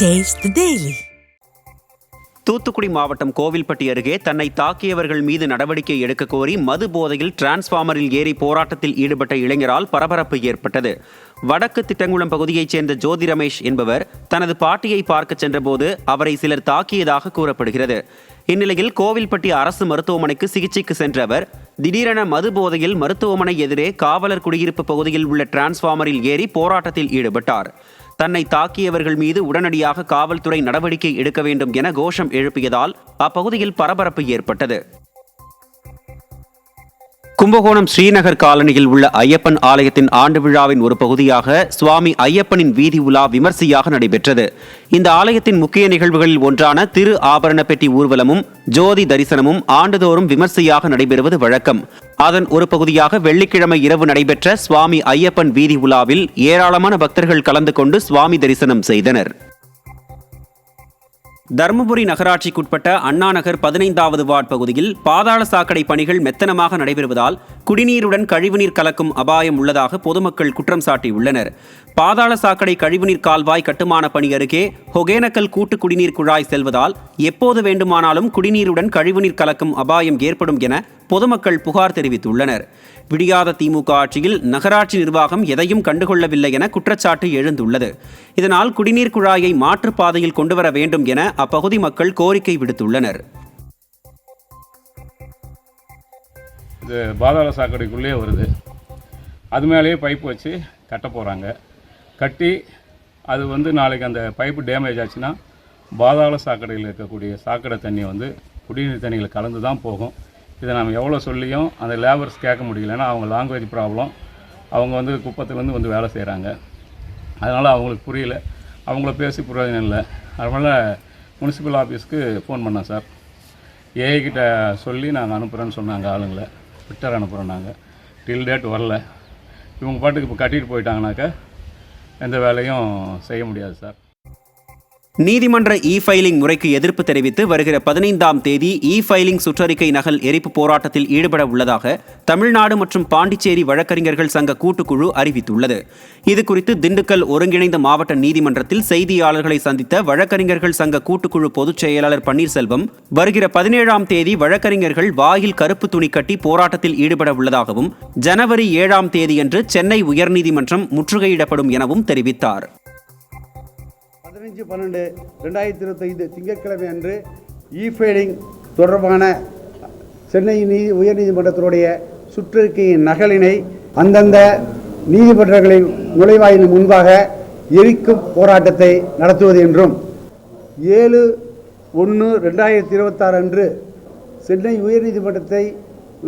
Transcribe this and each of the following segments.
Taste the Daily. Thoothukudi மாவட்டம் கோவில்பட்டி அருகே தன்னை தாக்கியவர்கள் மீது நடவடிக்கை எடுக்க கோரி மது போதையில் டிரான்ஸ்பார்மரில் ஏறி போராட்டத்தில் ஈடுபட்ட இளைஞரால் பரபரப்பு ஏற்பட்டது. வடக்கு திட்டங்குளம் பகுதியைச் சேர்ந்த ஜோதி ரமேஷ் என்பவர் தனது பாட்டியை பார்க்க சென்றபோது அவரை சிலர் தாக்கியதாக கூறப்படுகிறது. இந்நிலையில் கோவில்பட்டி அரசு மருத்துவமனைக்கு சிகிச்சைக்கு சென்ற அவர் திடீரென மது போதையில் மருத்துவமனை எதிரே காவலர் குடியிருப்பு பகுதியில் உள்ள டிரான்ஸ்பார்மரில் ஏறி போராட்டத்தில் ஈடுபட்டார். தன்னை தாக்கியவர்கள் மீது உடனடியாக காவல்துறை நடவடிக்கை எடுக்க வேண்டும் என கோஷம் எழுப்பியதால் அப்பகுதியில் பரபரப்பு ஏற்பட்டது. கும்பகோணம் ஸ்ரீநகர் காலனியில் உள்ள ஐயப்பன் ஆலயத்தின் ஆண்டு விழாவின் ஒரு பகுதியாக சுவாமி ஐயப்பனின் வீதி உலா விமர்சையாக நடைபெற்றது. இந்த ஆலயத்தின் முக்கிய நிகழ்வுகளில் ஒன்றான திரு ஆபரண பெட்டி ஊர்வலமும் ஜோதி தரிசனமும் ஆண்டுதோறும் விமர்சையாக நடைபெறுவது வழக்கம். அதன் ஒரு பகுதியாக வெள்ளிக்கிழமை இரவு நடைபெற்ற சுவாமி ஐயப்பன் வீதி உலாவில் ஏராளமான பக்தர்கள் கலந்து கொண்டு சுவாமி தரிசனம் செய்தனர். தருமபுரி நகராட்சிக்குட்பட்ட அண்ணாநகர் 15வது வார்டு பகுதியில் பாதாள சாக்கடை பணிகள் மெத்தனமாக நடைபெறுவதால் குடிநீருடன் கழிவுநீர் கலக்கும் அபாயம் உள்ளதாக பொதுமக்கள் குற்றம் சாட்டியுள்ளனர். பாதாள சாக்கடை கழிவுநீர் கால்வாய் கட்டுமான பணி அருகே ஒகேனக்கல் கூட்டு குடிநீர் குழாய் செல்வதால் எப்போது வேண்டுமானாலும் குடிநீருடன் கழிவுநீர் கலக்கும் அபாயம் ஏற்படும் என பொதுமக்கள் புகார் தெரிவித்துள்ளனர். விடியாத திமுக ஆட்சியில் நகராட்சி நிர்வாகம் எதையும் கண்டுகொள்ளவில்லை என குற்றச்சாட்டு எழுந்துள்ளது. இதனால் குடிநீர் குழாயை மாற்றுப்பாதையில் கொண்டுவர வேண்டும் என அப்பகுதி மக்கள் கோரிக்கை விடுத்துள்ளனர். இது பாதாள சாக்கடைக்குள்ளேயே வருது. அது மேலேயே பைப்பு வச்சு கட்ட போகிறாங்க. கட்டி அது நாளைக்கு அந்த பைப்பு டேமேஜ் ஆச்சுன்னா பாதாள சாக்கடையில் இருக்கக்கூடிய சாக்கடை தண்ணி குடிநீர் தண்ணியில் கலந்து தான் போகும். இதை நம்ம எவ்வளோ சொல்லியும் அந்த லேபர்ஸ் கேட்க முடியல. ஏன்னா அவங்க லாங்குவேஜ் ப்ராப்ளம். அவங்க குப்பத்துலேருந்து வேலை செய்கிறாங்க. அதனால் அவங்களுக்கு புரியல. அவங்கள பேசி பிரயோஜனம் இல்லை. அதனால் முனிசிபல் ஆஃபீஸ்க்கு ஃபோன் பண்ணேன் சார். ஏஐ கிட்ட சொல்லி நாங்கள் அனுப்புகிறேன்னு சொன்னாங்க. ஆளுங்களை ட்விட்டர் அனுப்புகிறோம். நாங்கள் டில் டேட் வரல. இவங்க பாட்டுக்கு இப்போ கட்டிட்டு போயிட்டாங்கனாக்கா எந்த வேலையும் செய்ய முடியாது சார். நீதிமன்ற இ-ஃபைலிங் முறைக்கு எதிர்ப்பு தெரிவித்து வருகிற 15ஆம் தேதி இ-ஃபைலிங் சுற்றறிக்கை நகல் எரிப்பு போராட்டத்தில் ஈடுபட உள்ளதாக தமிழ்நாடு மற்றும் பாண்டிச்சேரி வழக்கறிஞர்கள் சங்க கூட்டுக்குழு அறிவித்துள்ளது. இதுகுறித்து திண்டுக்கல் ஒருங்கிணைந்த மாவட்ட நீதிமன்றத்தில் செய்தியாளர்களை சந்தித்த வழக்கறிஞர்கள் சங்க கூட்டுக்குழு பொதுச் செயலாளர் பன்னீர்செல்வம் வருகிற 17ஆம் தேதி வழக்கறிஞர்கள் வாயில் கருப்பு துணி கட்டி போராட்டத்தில் ஈடுபட உள்ளதாகவும் ஜனவரி 7ஆம் தேதியன்று சென்னை உயர்நீதிமன்றம் முற்றுகையிடப்படும் எனவும் தெரிவித்தார். 15/12/2025 திங்கட்கிழமை அன்று இ-ஃபைலிங் தொடர்பான சென்னை உயர்நீதிமன்றத்தினுடைய சுற்றறிக்கையின் நகலினை அந்தந்த நீதிமன்றங்களின் நுழைவாயின் முன்பாக எரிக்கும் போராட்டத்தை நடத்துவது என்றும் 7/1/2026 அன்று சென்னை உயர்நீதிமன்றத்தை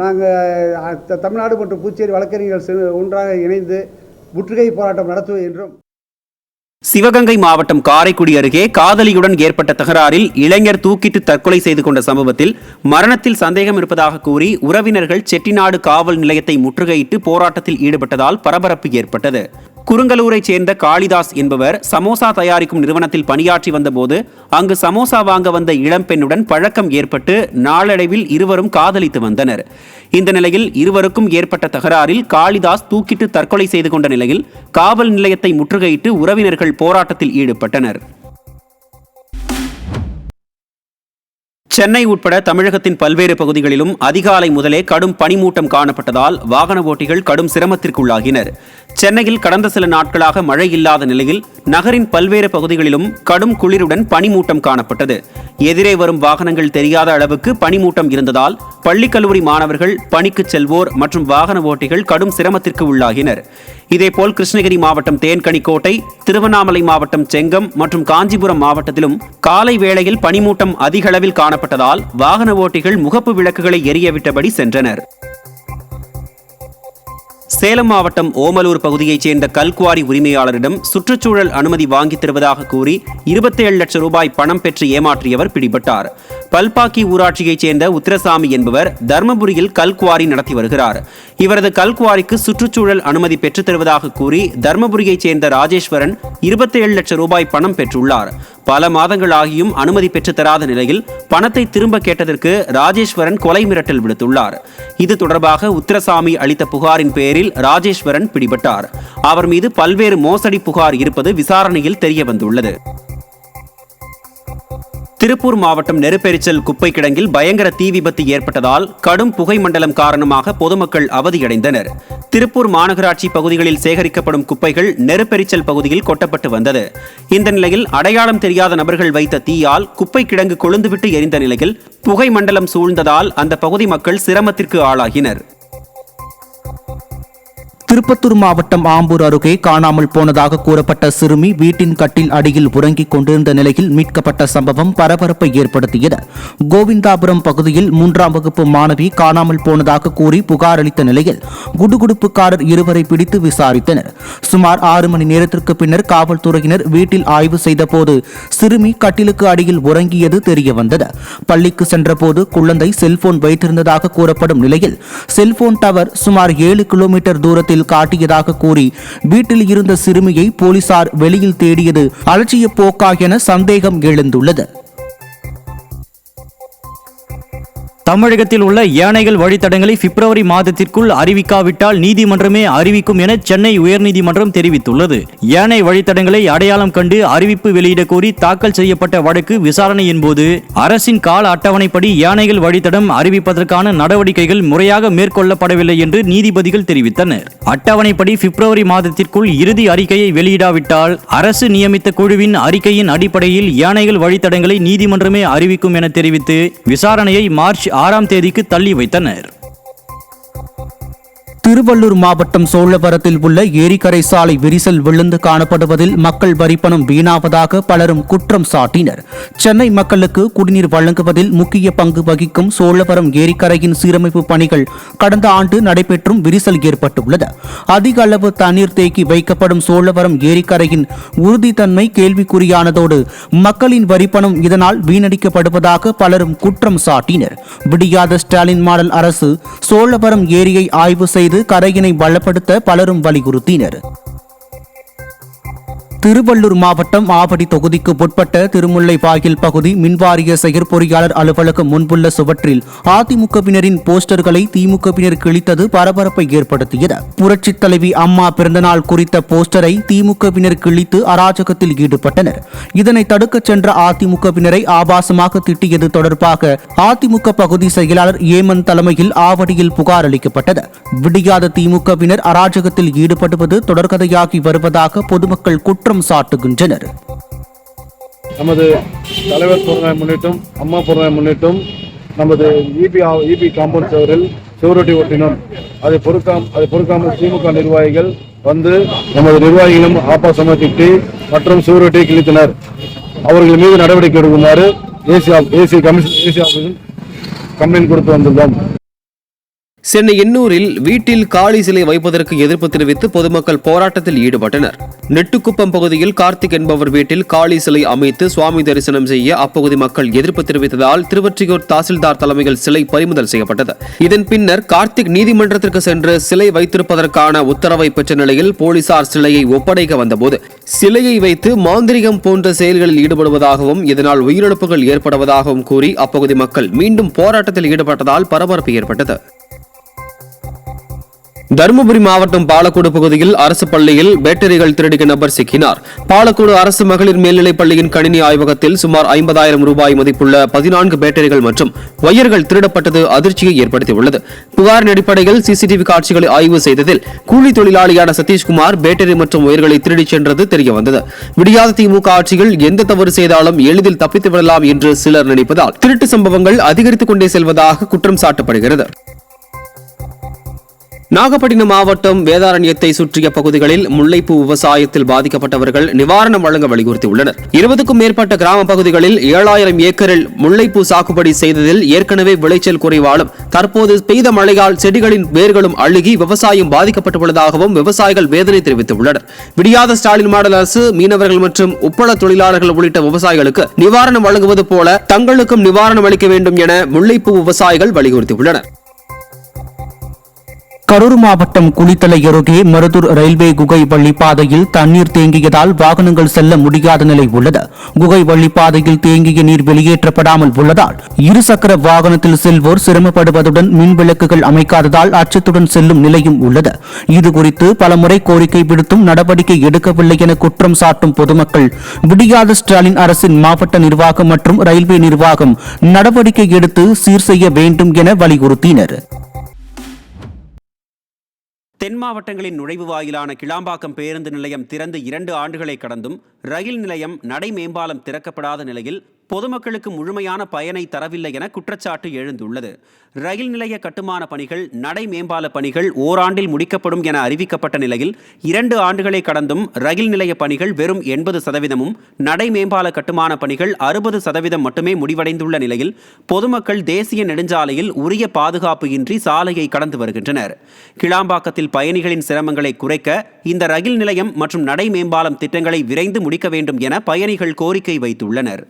நாங்கள் தமிழ்நாடு மற்றும் புதுச்சேரி வழக்கறிஞர்கள் ஒன்றாக இணைந்து முற்றுகை போராட்டம் நடத்துவது என்றும். சிவகங்கை மாவட்டம் காரைக்குடி அருகே காதலியுடன் ஏற்பட்ட தகராறில் இளைஞர் தூக்கிட்டு தற்கொலை செய்து கொண்ட சம்பவத்தில் மரணத்தில் சந்தேகம் இருப்பதாக கூறி உறவினர்கள் செட்டிநாடு காவல் நிலையத்தை முற்றுகையிட்டு போராட்டத்தில் ஈடுபட்டதால் பரபரப்பு ஏற்பட்டது. குருங்கலூரைச் சேர்ந்த காளிதாஸ் என்பவர் சமோசா தயாரிக்கும் நிறுவனத்தில் பணியாற்றி வந்தபோது அங்கு சமோசா வாங்க வந்த இளம்பெண்ணுடன் பழக்கம் ஏற்பட்டு நாளடைவில் இருவரும் காதலித்து வந்தனர். இந்த நிலையில் இருவருக்கும் ஏற்பட்ட தகராறில் காளிதாஸ் தூக்கிட்டு தற்கொலை செய்து கொண்ட நிலையில் காவல் நிலையத்தை முற்றுகையிட்டு உறவினர்கள் போராட்டத்தில் ஈடுபட்டனர். சென்னை உட்பட தமிழகத்தின் பல்வேறு பகுதிகளிலும் அதிகாலை முதலே கடும் பனிமூட்டம் காணப்பட்டதால் வாகன ஓட்டிகள் கடும் சிரமத்திற்குள்ளாகினர். சென்னையில் கடந்த சில நாட்களாக மழை இல்லாத நிலையில் நகரின் பல்வேறு பகுதிகளிலும் கடும் குளிருடன் பனிமூட்டம் காணப்பட்டது. எதிரே வரும் வாகனங்கள் தெரியாத அளவுக்கு பனிமூட்டம் இருந்ததால் பள்ளி கல்லூரி மாணவர்கள், பணிக்கு செல்வோர் மற்றும் வாகன ஓட்டிகள் கடும் சிரமத்திற்கு உள்ளாகினர். இதேபோல் கிருஷ்ணகிரி மாவட்டம் தேன்கனிக்கோட்டை, திருவண்ணாமலை மாவட்டம் செங்கம் மற்றும் காஞ்சிபுரம் மாவட்டத்திலும் காலை வேளையில் பனிமூட்டம் அதிக அளவில் காணப்பட்டதால் வாகன ஓட்டிகள் முகப்பு விளக்குகளை எரியவிட்டபடி சென்றனர். சேலம் மாவட்டம் ஓமலூர் பகுதியைச் சேர்ந்த கல்குவாரி உரிமையாளரிடம் சுற்றுச்சூழல் அனுமதி வாங்கித் தருவதாக கூறி 27 லட்சம் ரூபாய் பணம் பெற்று ஏமாற்றியவர் பிடிபட்டார். பல்பாக்கி ஊராட்சியைச் சேர்ந்த உத்திரசாமி என்பவர் தர்மபுரியில் கல்குவாரி நடத்தி வருகிறார். இவரது கல்குவாரிக்கு சுற்றுச்சூழல் அனுமதி பெற்றுத் தருவதாக கூறி தர்மபுரியைச் சேர்ந்த ராஜேஸ்வரன் 27 லட்சம் ரூபாய் பணம் பெற்றுள்ளார். பல மாதங்கள் ஆகியும் அனுமதி பெற்று தராத நிலையில் பணத்தை திரும்ப கேட்டதற்கு ராஜேஸ்வரன் கொலை மிரட்டல் விடுத்துள்ளார். இது தொடர்பாக உத்திரசாமி அளித்த புகாரின் பேரில் ராஜேஸ்வரன் பிடிபட்டார். அவர் மீது பல்வேறு மோசடி புகார் இருப்பது விசாரணையில் தெரியவந்துள்ளது. திருப்பூர் மாவட்டம் நெருப்பெரிச்சல் குப்பை கிடங்கில் பயங்கர தீ விபத்து ஏற்பட்டதால் கடும் புகை மண்டலம் காரணமாக பொதுமக்கள் அவதியடைந்தனர். திருப்பூர் மாநகராட்சி பகுதிகளில் சேகரிக்கப்படும் குப்பைகள் நெருப்பெரிச்சல் பகுதியில் கொட்டப்பட்டு வந்தது. இந்த நிலையில் அடையாளம் தெரியாத நபர்கள் வைத்த தீயால் குப்பை கிடங்கு கொழுந்துவிட்டு எரிந்த நிலையில் புகை மண்டலம் சூழ்ந்ததால் அந்த பகுதி மக்கள் சிரமத்திற்கு ஆளாகினர். திருப்பத்தூர் மாவட்டம் ஆம்பூர் அருகே காணாமல் போனதாக கூறப்பட்ட சிறுமி வீட்டின் கட்டில் அடியில் உறங்கிக் கொண்டிருந்த நிலையில் மீட்கப்பட்ட சம்பவம் பரபரப்பை ஏற்படுத்தியது. கோவிந்தாபுரம் பகுதியில் 3ஆம் வகுப்பு மாணவி காணாமல் போனதாக கூறி புகார் அளித்த நிலையில் குடுகுடுப்புக்காரர் இருவரை பிடித்து விசாரித்தனர். சுமார் 6 மணி நேரத்திற்கு பின்னர் காவல்துறையினர் வீட்டில் ஆய்வு செய்தபோது சிறுமி கட்டிலுக்கு அடியில் உறங்கியது தெரியவந்தது. பள்ளிக்கு சென்றபோது குழந்தை செல்போன் வைத்திருந்ததாக கூறப்படும் நிலையில் செல்போன் டவர் சுமார் 7 கிலோமீட்டர் தூரத்தில் காட்டியதாக கூறி வீட்டில் இருந்த சிறுமியை போலீசார் வெளியில் தேடியது அலட்சிய போக்கா என சந்தேகம் எழுந்துள்ளது. தமிழகத்தில் உள்ள யானைகள் வழித்தடங்களை பிப்ரவரி மாதத்திற்குள் அறிவிக்காவிட்டால் நீதிமன்றமே அறிவிக்கும் என சென்னை உயர்நீதிமன்றம் தெரிவித்துள்ளது. யானை வழித்தடங்களை அடையாளம் கண்டு அறிவிப்பு வெளியிட கோரி தாக்கல் செய்யப்பட்ட வழக்கு விசாரணையின் போது அரசின் கால அட்டவணைப்படி யானைகள் வழித்தடம் அறிவிப்பதற்கான நடவடிக்கைகள் முறையாக மேற்கொள்ளப்படவில்லை என்று நீதிபதிகள் தெரிவித்தனர். அட்டவணைப்படி பிப்ரவரி மாதத்திற்குள் இறுதி அறிக்கையை வெளியிடாவிட்டால் அரசு நியமித்த குழுவின் அறிக்கையின் அடிப்படையில் யானைகள் வழித்தடங்களை நீதிமன்றமே அறிவிக்கும் என தெரிவித்து விசாரணையை மார்ச் 6ஆம் தேதிக்கு தள்ளி வைத்தனர். திருவள்ளூர் மாவட்டம் சோழவரத்தில் உள்ள ஏரிக்கரை சாலை விரிசல் விழுந்து காணப்படுவதில் மக்கள் வரிப்பணம் வீணாவதாக பலரும் குற்றம் சாட்டினர். சென்னை மக்களுக்கு குடிநீர் வழங்குவதில் முக்கிய பங்கு வகிக்கும் சோழவரம் ஏரிக்கரையின் சீரமைப்பு பணிகள் கடந்த ஆண்டு நடைபெற்றும் விரிசல் ஏற்பட்டுள்ளது. அதிக அளவு தண்ணீர் தேக்கி வைக்கப்படும் சோழவரம் ஏரிக்கரையின் உறுதித்தன்மை கேள்விக்குறியானதோடு மக்களின் வரிப்பணம் இதனால் வீணடிக்கப்படுவதாக பலரும் குற்றம் சாட்டினர். விடியாத ஸ்டாலின் மாடல் அரசு சோழவரம் ஏரியை ஆய்வு செய்து கரையினை பலப்படுத்த பலரும் வலியுறுத்தினர். திருவள்ளூர் மாவட்டம் ஆவடி தொகுதிக்கு உட்பட்ட திருமுல்லைவாயில் பகுதி மின்வாரிய செயற்பொறியாளர் அலுவலகம் முன்புள்ள சுவற்றில் அதிமுகவினரின் போஸ்டர்களை திமுகவினர் கிழித்தது பரபரப்பை ஏற்படுத்தியது. புரட்சித் தலைவி அம்மா பிறந்தநாள் குறித்த போஸ்டரை திமுகவினர் கிழித்து அராஜகத்தில் ஈடுபட்டனர். இதனை தடுக்கச் சென்ற அதிமுகவினரை ஆபாசமாக திட்டியது தொடர்பாக அதிமுக பகுதி செயலாளர் ஏமன் தலைமையில் ஆவடியில் புகார் அளிக்கப்பட்டது. விடியாத திமுகவினர் அராஜகத்தில் ஈடுபடுவது தொடர்கதையாகி வருவதாக பொதுமக்கள் குற்றம் சாட்டுகின்றனர். நமது தலைவர் பிறந்தநாளை முன்னிட்டும் அம்மா பிறந்தநாளை முன்னிட்டும் நமது இபி காம்பவுண்ட் சுவரில் சுவரொட்டி ஒட்டினோம். அதை பொறுக்காமல் திமுக நிர்வாகிகள் வந்து நமது நிர்வாகிகளும் ஆபாசமாக திட்டி மற்றும் சுவரொட்டியை கிழித்தனர். அவர்கள் மீது நடவடிக்கை எடுக்குமாறு ஏசி ஆபீஸில் கம்ப்ளைண்ட் கொடுத்து வந்துள்ளோம். சென்னை எண்ணூரில் வீட்டில் காளி சிலை வைப்பதற்கு எதிர்ப்பு தெரிவித்து பொதுமக்கள் போராட்டத்தில் ஈடுபட்டனர். நெட்டுக்குப்பம் பகுதியில் கார்த்திக் என்பவர் வீட்டில் காளி சிலை அமைத்து சுவாமி தரிசனம் செய்ய அப்பகுதி மக்கள் எதிர்ப்பு தெரிவித்ததால் திருவொற்றியூர் தாசில்தார் தலைமையில் சிலை பறிமுதல் செய்யப்பட்டது. இதன் பின்னர் கார்த்திக் நீதிமன்றத்திற்கு சென்று சிலை வைத்திருப்பதற்கான உத்தரவை பெற்ற நிலையில் போலீசார் சிலையை ஒப்படைக்க வந்தபோது சிலையை வைத்து மாந்திரிகம் போன்ற செயல்களில் ஈடுபடுவதாகவும் இதனால் உயிரிழப்புகள் ஏற்படுவதாகவும் கூறி அப்பகுதி மக்கள் மீண்டும் போராட்டத்தில் ஈடுபட்டதால் பரபரப்பு ஏற்பட்டது. தருமபுரி மாவட்டம் பாலக்கோடு பகுதியில் அரசு பள்ளியில் பேட்டரிகள் திருடிய நபர் சிக்கினார். பாலக்கோடு அரசு மகளிர் மேல்நிலைப் பள்ளியின் கணினி ஆய்வகத்தில் சுமார் 50,000 ரூபாய் மதிப்புள்ள 14 பேட்டரிகள் மற்றும் ஒயர்கள் திருடப்பட்டது அதிர்ச்சியை ஏற்படுத்தியுள்ளது. புகாரின் அடிப்படையில் சிசிடிவி காட்சிகளை ஆய்வு செய்ததில் கூலி தொழிலாளியான சதீஷ்குமார் பேட்டரி மற்றும் ஒயர்களை திருடிச் சென்றது தெரியவந்தது. விடியாத திமுக ஆட்சியில் எந்த தவறு செய்தாலும் எளிதில் தப்பித்து விடலாம் என்று சிலர் நினைப்பதால் திருட்டு சம்பவங்கள் அதிகரித்துக் கொண்டே செல்வதாக குற்றம் சாட்டப்படுகிறது. நாகப்பட்டினம் மாவட்டம் வேதாரண்யத்தை சுற்றிய பகுதிகளில் முல்லைப்பூ விவசாயத்தில் பாதிக்கப்பட்டவர்கள் நிவாரணம் வழங்க வலியுறுத்தியுள்ளனர். 20க்கும் மேற்பட்ட கிராம பகுதிகளில் 7,000 ஏக்கரில் முல்லைப்பூ சாகுபடி செய்ததில் ஏற்கனவே விளைச்சல் குறைவாலும் தற்போது பெய்த மழையால் செடிகளின் வேர்களும் அழுகி விவசாயம் பாதிக்கப்பட்டுள்ளதாகவும் விவசாயிகள் வேதனை தெரிவித்துள்ளனர். விடியாத ஸ்டாலின் மாடல் அரசு மீனவர்கள் மற்றும் உப்பள தொழிலாளர்கள் உள்ளிட்ட விவசாயிகளுக்கு நிவாரணம் வழங்குவது போல தங்களுக்கும் நிவாரணம் அளிக்க வேண்டும் என முல்லைப்பூ விவசாயிகள் வலியுறுத்தியுள்ளனர். கரூர் மாவட்டம் குளித்தலை அருகே மருதூர் ரயில்வே குகை வழிப்பாதையில் தண்ணீர் தேங்கியதால் வாகனங்கள் செல்ல முடியாத நிலை உள்ளது. குகை வழிப்பாதையில் தேங்கிய நீர் வெளியேற்றப்படாமல் உள்ளதால் இருசக்கர வாகனத்தில் செல்வோர் சிரமப்படுவதுடன் மின் விளக்குகள் அமைக்காததால் அச்சத்துடன் செல்லும் நிலையும் உள்ளது. இதுகுறித்து பலமுறை கோரிக்கை விடுத்தும் நடவடிக்கை எடுக்கவில்லை என குற்றம் சாட்டும் பொதுமக்கள் விடியாத ஸ்டாலின் அரசின் மாவட்ட நிர்வாகம் மற்றும் ரயில்வே நிர்வாகம் நடவடிக்கை எடுத்து சீர் செய்ய வேண்டும் என வலியுறுத்தினர். தென் மாவட்டங்களின் நுழைவு வாயிலான கிளாம்பாக்கம் பேருந்து நிலையம் திறந்து 2 ஆண்டுகளை கடந்தும் ரயில் நிலையம் நடை மேம்பாலம் திறக்கப்படாத நிலையில் பொதுமக்களுக்கு முழுமையான பயனை தரவில்லை என குற்றச்சாட்டு எழுந்துள்ளது. ரயில் நிலைய கட்டுமான பணிகள், நடை மேம்பால பணிகள் ஓராண்டில் முடிக்கப்படும் என அறிவிக்கப்பட்ட நிலையில் 2 ஆண்டுகளை கடந்தும் ரயில் நிலைய பணிகள் வெறும் 80%, நடை மேம்பால கட்டுமான பணிகள் 60% மட்டுமே முடிவடைந்துள்ள நிலையில் பொதுமக்கள் தேசிய நெடுஞ்சாலையில் உரிய பாதுகாப்பு இன்றி சாலையை கடந்து வருகின்றனர். கிளாம்பாக்கத்தில் பயணிகளின் சிரமங்களை குறைக்க இந்த ரயில் நிலையம் மற்றும் நடை மேம்பாலம் திட்டங்களை விரைந்து முடிக்க வேண்டும் என பயணிகள் கோரிக்கை வைத்துள்ளனர்.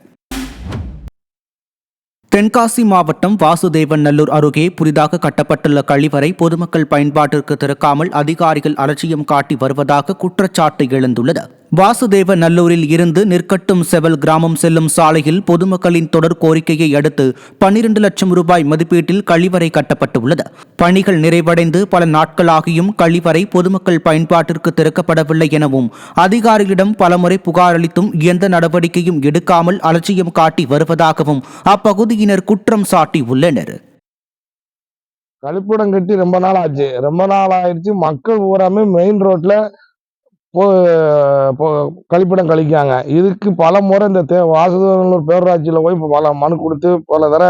தென்காசி மாவட்டம் வாசுதேவன் நல்லூர் அருகே புதிதாக கட்டப்பட்டுள்ள கழிவறை பொதுமக்கள் பயன்பாட்டிற்கு திறக்காமல் அதிகாரிகள் அலட்சியம் காட்டி வருவதாக குற்றச்சாட்டு எழுந்துள்ளது. வாசுதேவ நல்லூரில் இருந்து நிற்கட்டும் செவல் கிராமம் செல்லும் சாலையில் பொதுமக்களின் தொடர் கோரிக்கையை அடுத்து 12 லட்சம் ரூபாய் மதிப்பீட்டில் கழிவறை கட்டப்பட்டுள்ளது. பணிகள் நிறைவடைந்து பல நாட்களாகியும் கழிவறை பொதுமக்கள் பயன்பாட்டிற்கு திறக்கப்படவில்லை எனவும் அதிகாரிகளிடம் பலமுறை புகார் அளித்தும் எந்த நடவடிக்கையும் எடுக்காமல் அலட்சியம் காட்டி வருவதாகவும் அப்பகுதியினர் குற்றம் சாட்டியுள்ளனர். கழிப்பிடம் கட்டி ரொம்ப நாள் ஆச்சு. ரொம்ப நாள் ஆயிடுச்சு. மக்கள் பூராமே மெயின் ரோட்ல கழிப்பிடம் கழிக்காங்க. இதுக்கு பல முறை இந்த வாசுதேவனூர் பேரூராட்சியில் போய் பல மனு கொடுத்து பல தடவை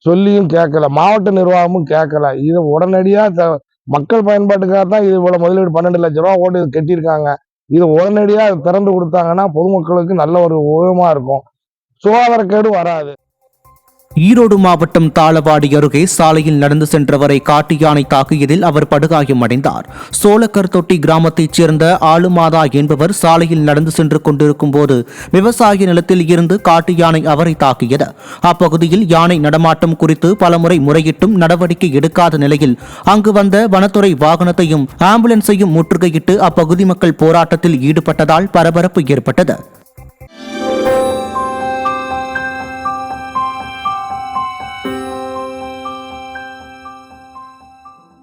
சொல்லியும் கேட்கல. மாவட்ட நிர்வாகமும் கேட்கல. இது உடனடியாக மக்கள் பயன்பாட்டுக்காக தான் இது இவ்வளோ முதலீடு 12 லட்சம் ரூபா ஓட்டு கட்டியிருக்காங்க. இது உடனடியாக திறந்து கொடுத்தாங்கன்னா பொதுமக்களுக்கு நல்ல ஒரு உபயோகமா இருக்கும். சுகாதாரக்கேடு வராது. ஈரோடு மாவட்டம் தாளவாடி அருகே சாலையில் நடந்து சென்றவரை காட்டு யானை தாக்கியதில் அவர் படுகாயமடைந்தார். சோளக்கர்தொட்டி கிராமத்தைச் சேர்ந்த ஆளுமாதா என்பவர் சாலையில் நடந்து சென்று கொண்டிருக்கும் போது விவசாய நிலத்தில் இருந்து காட்டு யானை அவரை தாக்கியது. அப்பகுதியில் யானை நடமாட்டம் குறித்து பலமுறை முறையிட்டும் நடவடிக்கை எடுக்காத நிலையில் அங்கு வந்த வனத்துறை வாகனத்தையும் ஆம்புலன்ஸையும் முற்றுகையிட்டு அப்பகுதி மக்கள் போராட்டத்தில் ஈடுபட்டதால் பரபரப்பு ஏற்பட்டது.